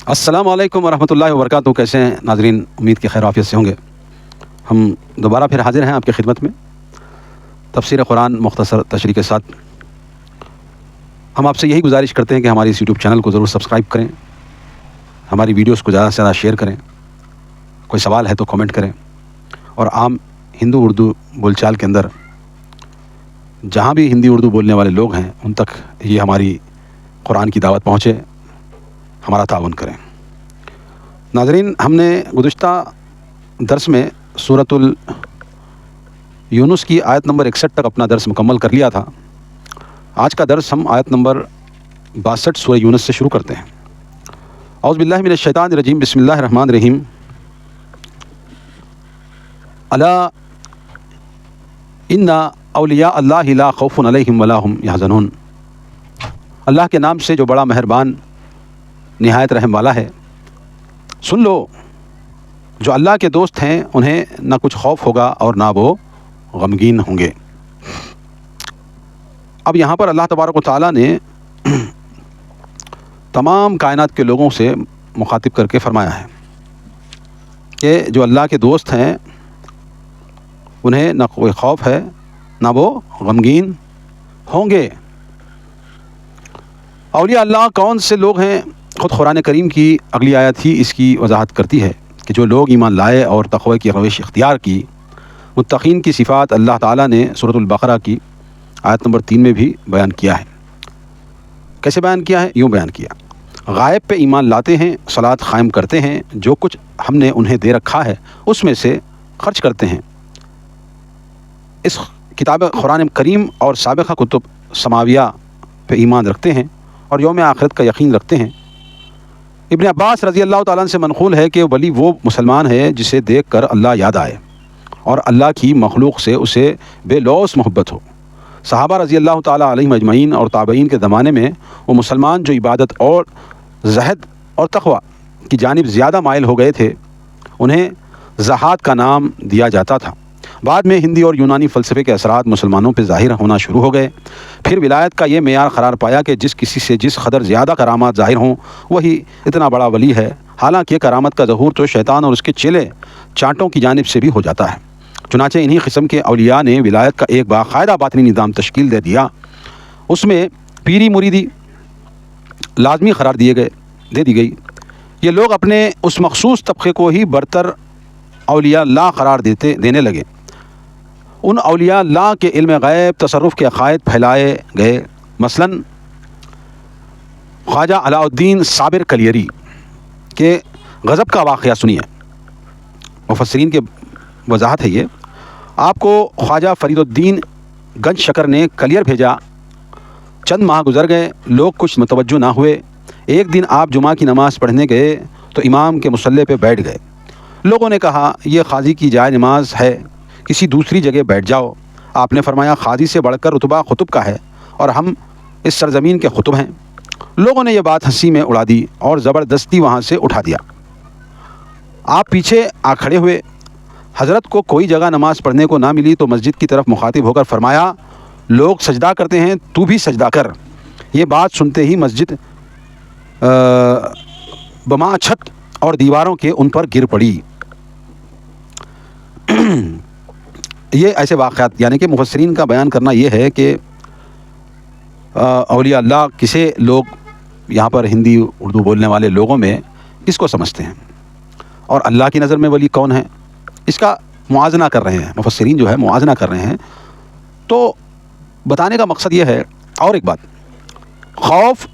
السلام علیکم ورحمۃ اللہ وبرکاتہ. کیسے ہیں ناظرین؟ امید کہ خیر عافیت سے ہوں گے. ہم دوبارہ پھر حاضر ہیں آپ کی خدمت میں تفسیر قرآن مختصر تشریح کے ساتھ. ہم آپ سے یہی گزارش کرتے ہیں کہ ہماری اس یوٹیوب چینل کو ضرور سبسکرائب کریں, ہماری ویڈیوز کو زیادہ سے زیادہ شیئر کریں, کوئی سوال ہے تو کامنٹ کریں, اور عام ہندو اردو بول چال کے اندر جہاں بھی ہندی اردو بولنے والے لوگ ہیں ان تک یہ ہماری قرآن کی دعوت پہنچے, ہمارا تعاون کریں. ناظرین, ہم نے گزشتہ درس میں سورۃ یونس کی آیت نمبر 61 تک اپنا درس مکمل کر لیا تھا. آج کا درس ہم آیت نمبر 62 سورہ یونس سے شروع کرتے ہیں. اعوذ باللہ من الشیطان الرجیم, بسم اللہ الرحمن الرحیم. الا ان اولیاء اللہ لا خوف علیہم ولا هم یحزنون. اللہ کے نام سے جو بڑا مہربان نہایت رحم والا ہے, سن لو جو اللہ کے دوست ہیں انہیں نہ کچھ خوف ہوگا اور نہ وہ غمگین ہوں گے. اب یہاں پر اللہ تبارک و تعالیٰ نے تمام کائنات کے لوگوں سے مخاطب کر کے فرمایا ہے کہ جو اللہ کے دوست ہیں انہیں نہ کوئی خوف ہے نہ وہ غمگین ہوں گے. اولیاء اللہ کون سے لوگ ہیں؟ خود قرآن کریم کی اگلی آیت ہی اس کی وضاحت کرتی ہے کہ جو لوگ ایمان لائے اور تقوی کی روش اختیار کی. متقین کی صفات اللہ تعالیٰ نے سورۃ البقرہ کی آیت نمبر 3 میں بھی بیان کیا ہے. کیسے بیان کیا ہے؟ یوں بیان کیا: غائب پہ ایمان لاتے ہیں, صلاۃ قائم کرتے ہیں, جو کچھ ہم نے انہیں دے رکھا ہے اس میں سے خرچ کرتے ہیں. اس کتاب قرآن کریم اور سابقہ کتب سماویہ پہ ایمان رکھتے ہیں اور یوم آخرت کا یقین رکھتے ہیں. ابن عباس رضی اللہ تعالیٰ عنہ سے منقول ہے کہ ولی وہ مسلمان ہے جسے دیکھ کر اللہ یاد آئے اور اللہ کی مخلوق سے اسے بے لوث محبت ہو. صحابہ رضی اللہ تعالیٰ علیہم اجمعین اور تابعین کے زمانے میں وہ مسلمان جو عبادت اور زہد اور تقوی کی جانب زیادہ مائل ہو گئے تھے انہیں زہاد کا نام دیا جاتا تھا. بعد میں ہندی اور یونانی فلسفے کے اثرات مسلمانوں پہ ظاہر ہونا شروع ہو گئے. پھر ولایت کا یہ معیار قرار پایا کہ جس کسی سے جس قدر زیادہ کرامات ظاہر ہوں وہی اتنا بڑا ولی ہے, حالانکہ کرامت کا ظہور تو شیطان اور اس کے چیلے چانٹوں کی جانب سے بھی ہو جاتا ہے. چنانچہ انہی قسم کے اولیاء نے ولایت کا ایک باقاعدہ باطنی نظام تشکیل دے دیا. اس میں پیری مریدی لازمی قرار دے دی گئی. یہ لوگ اپنے اس مخصوص طبقے کو ہی برتر اولیاء اللہ قرار دینے لگے. ان اولیاء اللہ کے علم غیب تصرف کے عقائد پھیلائے گئے. مثلاً خواجہ علاء الدین صابر کلیری کے غضب کا واقعہ سنیے. مفسرین کے وضاحت ہے یہ. آپ کو خواجہ فرید الدین گنج شکر نے کلیر بھیجا. چند ماہ گزر گئے, لوگ کچھ متوجہ نہ ہوئے. ایک دن آپ جمعہ کی نماز پڑھنے گئے تو امام کے مصلی پہ بیٹھ گئے. لوگوں نے کہا یہ قاضی کی جائے نماز ہے, کسی دوسری جگہ بیٹھ جاؤ. آپ نے فرمایا قاضی سے بڑھ کر رتبہ قطب کا ہے اور ہم اس سرزمین کے قطب ہیں. لوگوں نے یہ بات ہنسی میں اڑا دی اور زبردستی وہاں سے اٹھا دیا. آپ پیچھے آ کھڑے ہوئے. حضرت کو کوئی جگہ نماز پڑھنے کو نہ ملی تو مسجد کی طرف مخاطب ہو کر فرمایا لوگ سجدہ کرتے ہیں تو بھی سجدہ کر. یہ بات سنتے ہی مسجد بما چھت اور دیواروں کے ان پر گر پڑی. یہ ایسے واقعات یعنی کہ مفسرین کا بیان کرنا یہ ہے کہ اولیاء اللہ کسے لوگ یہاں پر ہندی اردو بولنے والے لوگوں میں کس کو سمجھتے ہیں اور اللہ کی نظر میں ولی کون ہے, اس کا موازنہ کر رہے ہیں. مفسرین جو ہے موازنہ کر رہے ہیں. تو بتانے کا مقصد یہ ہے. اور ایک بات, خوف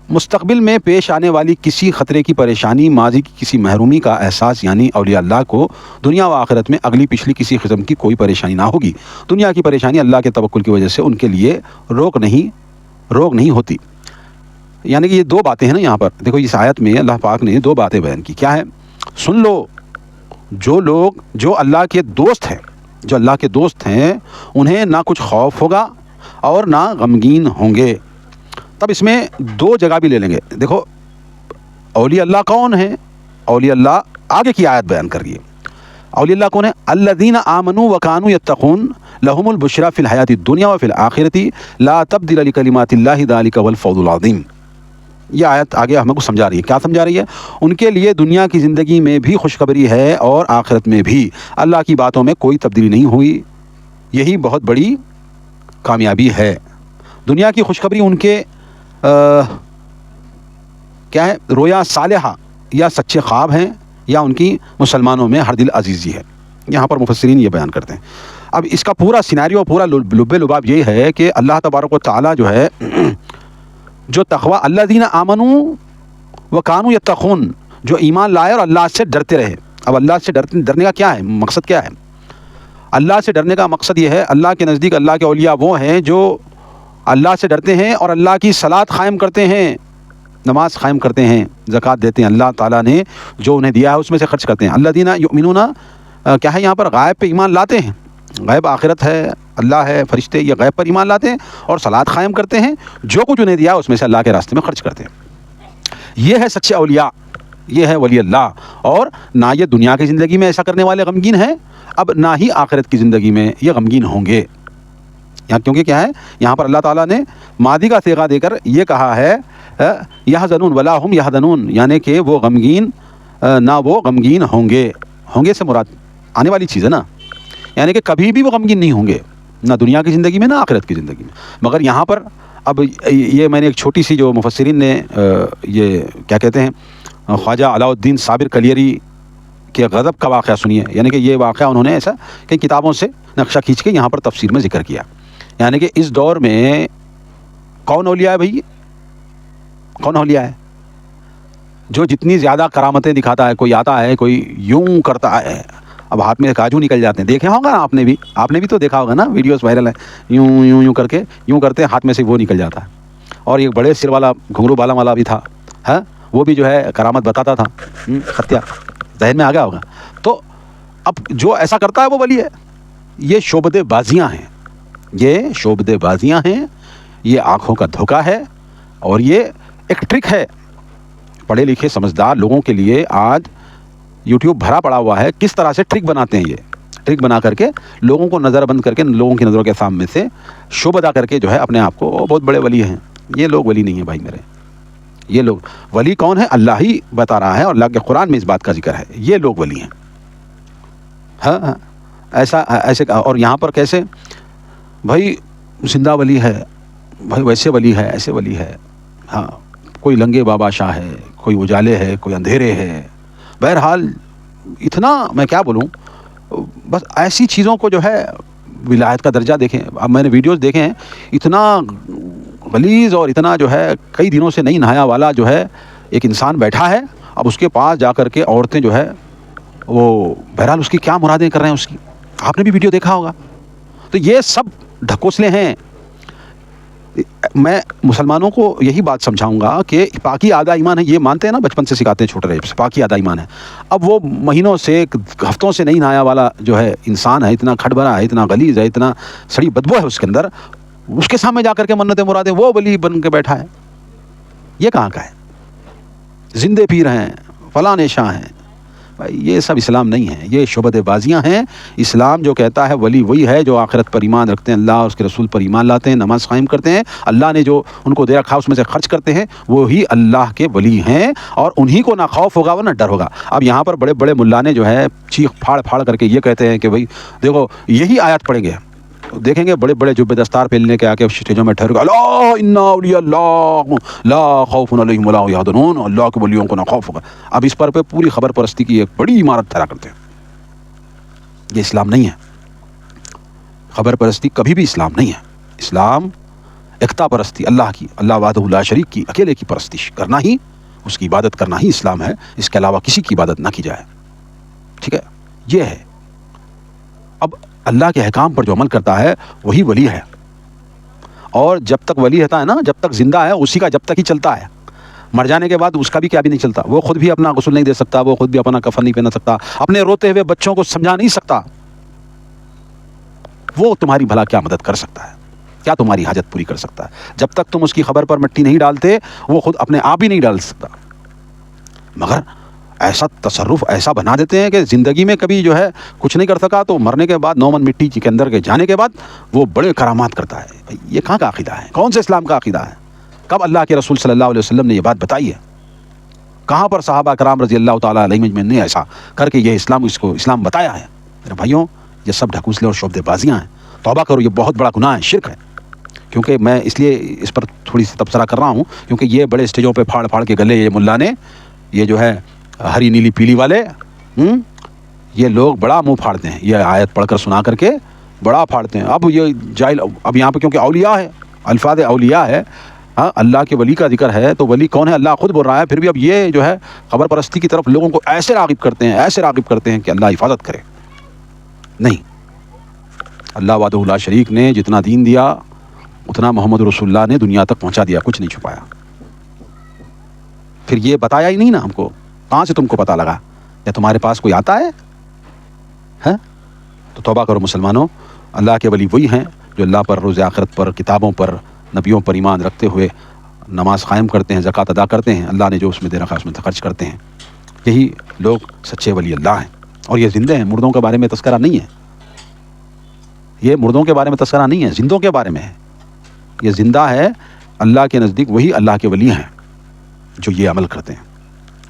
مستقبل میں پیش آنے والی کسی خطرے کی پریشانی, ماضی کی کسی محرومی کا احساس, یعنی اولیاء اللہ کو دنیا و آخرت میں اگلی پچھلی کسی قسم کی کوئی پریشانی نہ ہوگی. دنیا کی پریشانی اللہ کے توکل کی وجہ سے ان کے لیے روک نہیں ہوتی. یعنی کہ یہ دو باتیں ہیں نا یہاں پر. دیکھو اس آیت میں اللہ پاک نے دو باتیں بیان کی. کیا ہے؟ سن لو جو لوگ جو اللہ کے دوست ہیں انہیں نہ کچھ خوف ہوگا اور نہ غمگین ہوں گے. تب اس میں دو جگہ بھی لے لیں گے. دیکھو اولیاء اللہ کون ہیں؟ اولیاء اللہ آگے کی آیت بیان کر رہی ہے. اولیاء اللہ کون ہیں؟ الذین آمنوا وکانوا یتقون لہم البشری فی الحیاۃ الدنیا وفی الآخرۃ لا تبدیل لکلمات اللہ ذلک هو الفوز العظیم. یہ آیت آگے ہمیں کو سمجھا رہی ہے. کیا سمجھا رہی ہے؟ ان کے لیے دنیا کی زندگی میں بھی خوشخبری ہے اور آخرت میں بھی. اللہ کی باتوں میں کوئی تبدیلی نہیں ہوئی. یہی بہت بڑی کامیابی ہے. دنیا کی خوشخبری ان کے کیا ہے؟ رویا صالحہ یا سچے خواب ہیں یا ان کی مسلمانوں میں ہر دل عزیزی ہے. یہاں پر مفسرین یہ بیان کرتے ہیں. اب اس کا پورا سیناریو، پورا لب لباب یہ ہے کہ اللہ تبارک و تعالیٰ جو ہے جو تقوی الذین آمنوا وکانوا یتقون، جو ایمان لائے اور اللہ سے ڈرتے رہے. اب اللہ سے ڈرنے کا کیا ہے مقصد؟ کیا ہے اللہ سے ڈرنے کا مقصد؟ یہ ہے اللہ کے نزدیک اللہ کے اولیاء وہ ہیں جو اللہ سے ڈرتے ہیں اور اللہ کی صلاۃ قائم کرتے ہیں، نماز قائم کرتے ہیں، زکوٰۃ دیتے ہیں، اللہ تعالیٰ نے جو انہیں دیا ہے اس میں سے خرچ کرتے ہیں. الذین یؤمنون کیا ہے یہاں پر؟ غائب پہ ایمان لاتے ہیں. غیب آخرت ہے، اللہ ہے، فرشتے، یہ غیب پر ایمان لاتے ہیں اور صلاۃ قائم کرتے ہیں. جو کچھ انہیں دیا اس میں سے اللہ کے راستے میں خرچ کرتے ہیں. یہ ہے سچے اولیاء، یہ ہے ولی اللہ. اور نہ یہ دنیا کی زندگی میں ایسا کرنے والے غمگین ہیں، اب نہ ہی آخرت کی زندگی میں یہ غمگین ہوں گے. یہاں کیونکہ کیا ہے، یہاں پر اللہ تعالیٰ نے ماضی کا صیغہ دے کر یہ کہا ہے یحزنون ولا هم یحزنون، یعنی کہ وہ غمگین نہ وہ غمگین ہوں گے. ہوں گے سے مراد آنے والی چیز ہے نا، یعنی کہ کبھی بھی وہ غمگین نہیں ہوں گے، نہ دنیا کی زندگی میں نہ آخرت کی زندگی میں. مگر یہاں پر اب یہ میں نے ایک چھوٹی سی جو مفسرین نے یہ کیا کہتے ہیں خواجہ علاء الدین صابر کلیری کے غضب کا واقعہ سنیے. یعنی کہ یہ واقعہ انہوں نے ایسا کئی کتابوں سے نقشہ کھینچ کے یہاں پر تفسیر میں ذکر کیا. یعنی کہ اس دور میں کون اولیاء ہے بھائی؟ کون اولیاء ہے؟ جو جتنی زیادہ کرامتیں دکھاتا ہے. کوئی آتا ہے، کوئی یوں کرتا ہے، اب ہاتھ میں کاجو نکل جاتے ہیں. دیکھے ہوگا آپ نے بھی تو دیکھا ہوگا نا، ویڈیوز وائرل ہیں، یوں یوں یوں کر کے یوں کرتے ہاتھ میں سے وہ نکل جاتا ہے. اور ایک بڑے سر والا گھنگرو بالا والا بھی تھا، ہاں، وہ بھی جو ہے کرامت بتاتا تھا. ختیہ ذہن میں آ گیا ہوگا. تو اب جو ایسا کرتا ہے وہ ولی ہے. یہ شعبدے بازیاں ہیں، یہ شعبدے بازیاں ہیں، یہ آنکھوں کا دھوکہ ہے اور یہ ایک ٹرک ہے. پڑھے لکھے سمجھدار لوگوں کے لیے آج یوٹیوب بھرا پڑا ہوا ہے کس طرح سے ٹرک بناتے ہیں. یہ ٹرک بنا کر کے لوگوں کو نظر بند کر کے لوگوں کی نظروں کے سامنے سے شعبدہ کر کے جو ہے اپنے آپ کو بہت بڑے ولی ہیں. یہ لوگ ولی نہیں ہیں بھائی میرے. یہ لوگ ولی کون ہے؟ اللہ ہی بتا رہا ہے اور اللہ کے قرآن میں اس بات کا ذکر ہے. یہ لوگ ولی ہیں. ہاں ایسے. اور یہاں پر کیسے بھائی زندہ ولی ہے، بھائی ویسے ولی ہے، ایسے ولی ہے. ہاں، کوئی لنگے بابا شاہ ہے، کوئی اجالے ہے، کوئی اندھیرے ہے. بہرحال اتنا میں کیا بولوں، بس ایسی چیزوں کو جو ہے ولایت کا درجہ دیکھیں. اب میں نے ویڈیوز دیکھے ہیں، اتنا غلیظ اور اتنا جو ہے کئی دنوں سے نہیں نہایا والا جو ہے ایک انسان بیٹھا ہے. اب اس کے پاس جا کر کے عورتیں جو ہے وہ بہرحال اس کی کیا مرادیں کر رہے ہیں اس کی. آپ نے بھی ویڈیو دیکھا ہوگا. تو یہ سب ڈھکوسلے ہیں. میں مسلمانوں کو یہی بات سمجھاؤں گا کہ پاکی آدھا ایمان ہے. یہ مانتے ہیں نا، بچپن سے سکھاتے ہیں چھوٹے رہے، پاکی آدھا ایمان ہے. اب وہ مہینوں سے ہفتوں سے نہیں نہایا والا جو ہے انسان ہے، اتنا کھٹ بھرا ہے، اتنا غلیظ ہے، اتنا سڑی بدبو ہے اس کے اندر، اس کے سامنے جا کر کے منتیں مرادیں وہ ولی بن کے بیٹھا ہے. یہ کہاں کا ہے؟ زندے پیر ہیں، فلاں شاہ ہیں. بھائی یہ سب اسلام نہیں ہے، یہ شعبدے بازیاں ہیں. اسلام جو کہتا ہے ولی وہی ہے جو آخرت پر ایمان رکھتے ہیں، اللہ اور اس کے رسول پر ایمان لاتے ہیں، نماز قائم کرتے ہیں، اللہ نے جو ان کو دے رکھا اس میں سے خرچ کرتے ہیں، وہی اللہ کے ولی ہیں. اور انہی کو نہ خوف ہوگا اور نہ ڈر ہوگا. اب یہاں پر بڑے بڑے ملانے جو ہے چیخ پھاڑ پھاڑ کر کے یہ کہتے ہیں کہ بھائی دیکھو یہی آیات پڑھیں گے، دیکھیں گے بڑے بڑے جبے دستار پہننے کے آ کے اسٹیجوں میں ٹھہر گا، اللہ انا اولیاء اللہ لا خوف علیہم ولا هم یحزنون، اللہ کے ولیوں کو نہ خوف ہوگا. اب اس پر پوری خبر پرستی کی ایک بڑی عمارت کھڑا کرتے ہیں. یہ اسلام نہیں ہے. خبر پرستی کبھی بھی اسلام نہیں ہے. اسلام اقتا پرستی، اللہ کی، اللہ وحدہ لا شریک کی اکیلے کی پرستش کرنا ہی، اس کی عبادت کرنا ہی اسلام ہے. اس کے علاوہ کسی کی عبادت نہ کی جائے. ٹھیک ہے، یہ ہے. اب اللہ کے احکام پر جو عمل کرتا ہے وہی ولی ہے. اور جب تک ولی رہتا ہے نا، جب تک زندہ ہے اسی کا جب تک ہی چلتا ہے. مر جانے کے بعد اس کا بھی کیا بھی نہیں چلتا. وہ خود بھی اپنا غسل نہیں دے سکتا، وہ خود بھی اپنا کفن نہیں پہنا سکتا، اپنے روتے ہوئے بچوں کو سمجھا نہیں سکتا. وہ تمہاری بھلا کیا مدد کر سکتا ہے؟ کیا تمہاری حاجت پوری کر سکتا ہے؟ جب تک تم اس کی خبر پر مٹی نہیں ڈالتے وہ خود اپنے آپ ہی نہیں ڈال سکتا. مگر ایسا تصرف ایسا بنا دیتے ہیں کہ زندگی میں کبھی جو ہے کچھ نہیں کر سکا تو مرنے کے بعد 9 من مٹی کے اندر کے جانے کے بعد وہ بڑے کرامات کرتا ہے. یہ کہاں کا عقیدہ ہے؟ کون سے اسلام کا عقیدہ ہے؟ کب اللہ کے رسول صلی اللہ علیہ وسلم نے یہ بات بتائی ہے؟ کہاں پر صحابہ کرام رضی اللہ تعالیٰ علیہم نے ایسا کر کے یہ اسلام بتایا ہے؟ میرے بھائیوں، یہ سب ڈھکوسلے اور شعبدے بازیاں ہیں. توبہ کرو، یہ بہت بڑا گناہ ہے، شرک ہے. کیونکہ میں اس لیے اس پر تھوڑی سی تبصرہ کر رہا ہوں کیونکہ یہ بڑے اسٹیجوں پہ پھاڑ پھاڑ کے گلے یہ ملا نے، یہ جو ہے ہری نیلی پیلی والے، یہ لوگ بڑا منہ پھاڑتے ہیں، یہ آیت پڑھ کر سنا کر کے بڑا پھاڑتے ہیں. اب یہ جاہل، اب یہاں پہ کیونکہ اولیاء ہے، الفاظ اولیاء ہے، اللہ کے ولی کا ذکر ہے، تو ولی کون ہے؟ اللہ خود بول رہا ہے. پھر بھی اب یہ جو ہے خبر پرستی کی طرف لوگوں کو ایسے راغب کرتے ہیں کہ اللہ حفاظت کرے. نہیں، اللہ وحدہ لا شریک نے جتنا دین دیا اتنا محمد رسول اللہ نے دنیا تک پہنچا دیا، کچھ نہیں چھپایا. پھر یہ بتایا ہی نہیں نا ہم کو، کہاں سے تم کو پتہ لگا؟ یا تمہارے پاس کوئی آتا ہے؟ تو توبہ کرو مسلمانوں. اللہ کے ولی وہی ہیں جو اللہ پر، روز آخرت پر، کتابوں پر، نبیوں پر ایمان رکھتے ہوئے نماز قائم کرتے ہیں، زکوٰۃ ادا کرتے ہیں، اللہ نے جو اس میں دے رکھا اس میں خرچ کرتے ہیں. یہی لوگ سچے ولی اللہ ہیں. اور یہ زندے ہیں، مردوں کے بارے میں تذکرہ نہیں ہے. یہ مردوں کے بارے میں تذکرہ نہیں ہے، زندوں کے بارے میں ہے. یہ زندہ ہے، اللہ کے نزدیک وہی اللہ کے ولی ہیں جو یہ عمل کرتے ہیں.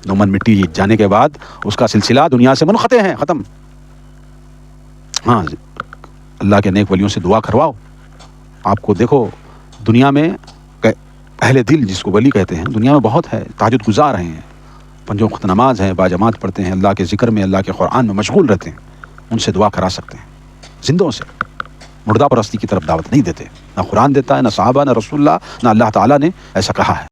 نومن مٹی جانے کے بعد اس کا سلسلہ دنیا سے منقطع ہے، ختم. ہاں، اللہ کے نیک ولیوں سے دعا کرواؤ. آپ کو دیکھو دنیا میں اہل دل جس کو ولی کہتے ہیں دنیا میں بہت ہے، تہجد گزار ہیں، پنجوں وقت نماز ہے، باجماعت پڑھتے ہیں، اللہ کے ذکر میں، اللہ کے قرآن میں مشغول رہتے ہیں. ان سے دعا کرا سکتے ہیں. زندوں سے مردہ پرستی کی طرف دعوت نہیں دیتے. نہ قرآن دیتا ہے، نہ صحابہ، نہ رسول اللہ، نہ اللہ تعالیٰ نے ایسا کہا ہے.